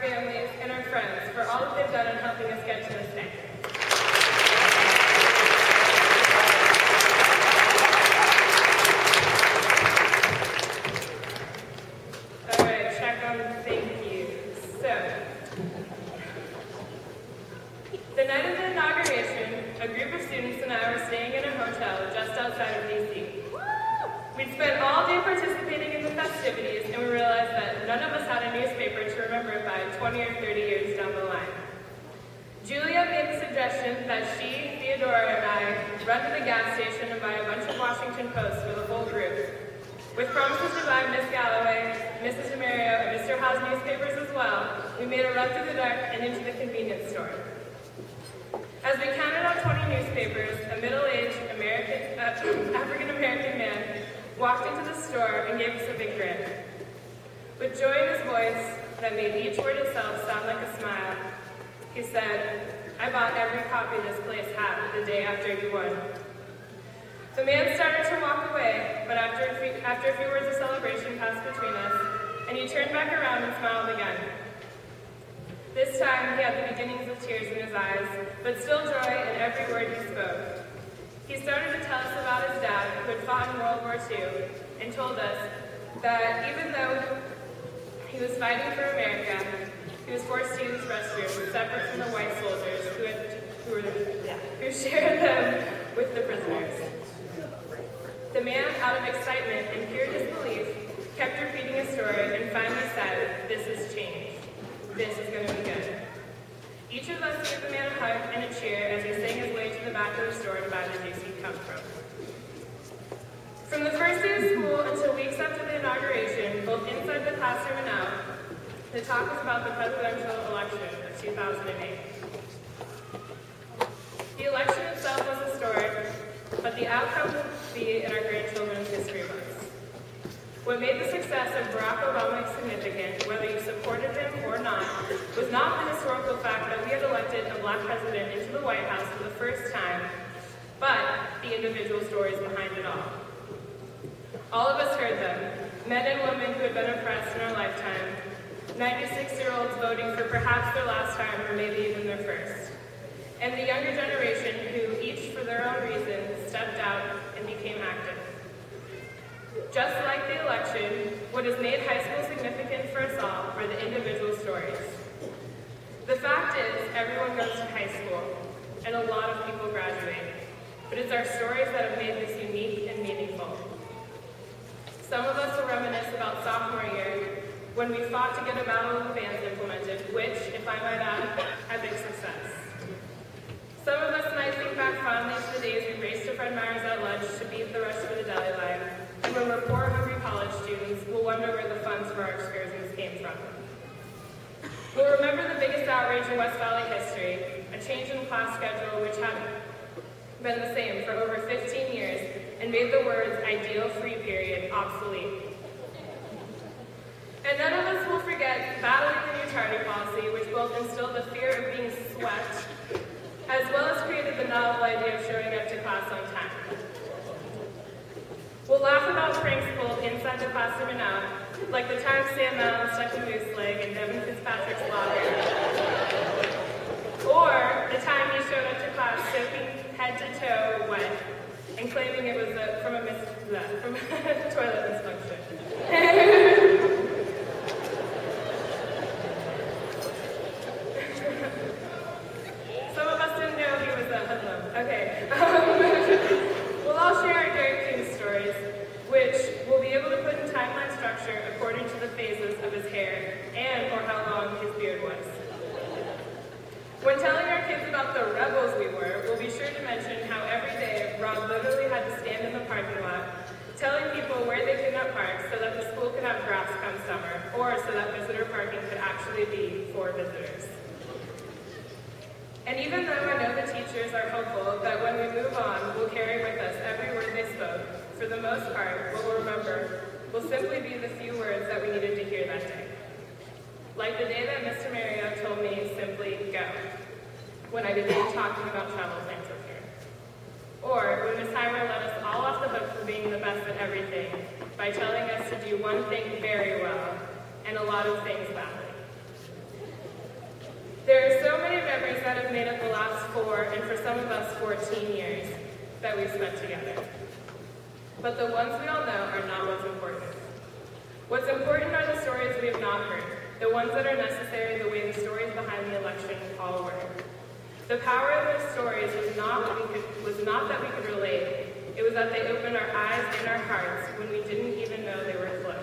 families, and our friends for all that they've done in helping us get to this day. All right, check on the thank yous. So, the night of the inauguration, a group of students and I were staying in a hotel just outside of DC. We'd spent all day participating in the festivities, and we realized that none of us had a newspaper to remember it by 20 or 30 years down the line. Julia made the suggestion that she, Theodora, and I run to the gas station and buy a bunch of Washington Posts for the whole group. With promises to buy Miss Galloway, Mrs. DeMario, and Mr. Howe's newspapers as well, we made a run through the deck and into the convenience store. As we counted out 20 newspapers, a middle-aged African-American man walked into the store and gave us a big grin. With joy in his voice that made each word itself sound like a smile, he said, "I bought every copy this place had the day after you won." The man started to walk away, but after a few words of celebration passed between us, and he turned back around and smiled again. This time, he had the beginnings of tears in his eyes, but still joy in every word he spoke. He started to tell us about his dad, who had fought in World War II, and told us that even though he was fighting for America, he was forced to use restrooms separate from the white soldiers who shared them with the prisoners. The man, out of excitement and pure disbelief, kept repeating his story and finally said, "This has changed. This is going to be good." Each of us gave the man a hug and a cheer as he sang his way to the back of the store to buy the juice he'd come from. From the first day of school until weeks after the inauguration, both inside the classroom and out, the talk was about the presidential election of 2008. The election itself was historic, but the outcome would be in our grandchildren's history books. What made the success of Barack Obama significant, whether you supported him or not, was not the historical fact that we had elected a black president into the White House for the first time, but the individual stories behind it all. All of us heard them, men and women who had been oppressed in our lifetime, 96-year-olds voting for perhaps their last time or maybe even their first, and the younger generation who, each for their own reasons, stepped out and became active. Just like the election, what has made high school significant for us all are the individual stories. The fact is, everyone goes to high school, and a lot of people graduate, but it's our stories that have made this unique and meaningful. Some of us will reminisce about sophomore year, when we fought to get a battle of the bands implemented, which, if I might add, had big success. Some of us might think back fondly to the days we raced to Fred Meyer's at lunch to beat the rush for the deli line, and when we're poor, hungry college students, we'll wonder where the funds for our excursions came from. We'll remember the biggest outrage in West Valley history, a change in class schedule which had been the same for over 15 years and made the words ideal free period obsolete. And none of us will forget battling the new tardy policy, which both instilled the fear of being swept, as well as created the novel idea of showing up to class on time. We'll laugh about pranks pulled inside the classroom and out, like the time Sam Allen stuck a moose leg in Devin Fitzpatrick's locker, or the time he showed up to class soaking head to toe wet and claiming it was from a toilet dysfunction. Some of us didn't know he was a hoodlum. Okay. We'll all share our Derek King stories, which we'll be able to put in timeline structure according to the phases of his hair and or how long his beard was. When telling our kids about the rebels we were, we'll be sure to mention how every day Rob literally had to stand in the parking lot telling people where they could not park so that the school could have grass come summer, or so that visitor parking could actually be for visitors. And even though I know the teachers are hopeful that when we move on, we'll carry with us every word they spoke, for the most part, what we'll remember will simply be the few words that we needed to hear that day. Like the day that Mr. Mario told me simply, go, when I began talking about travel plans with her. Or when Ms. Heimer let us all off the hook for being the best at everything by telling us to do one thing very well and a lot of things badly. memories that have made up the last 4, and for some of us 14 years that we've spent together. But the ones we all know are not what's important. What's important are the stories we have not heard, the ones that are necessary the way the stories behind the election all were. The power of those stories was not that we could relate, it was that they opened our eyes and our hearts when we didn't even know they were closed.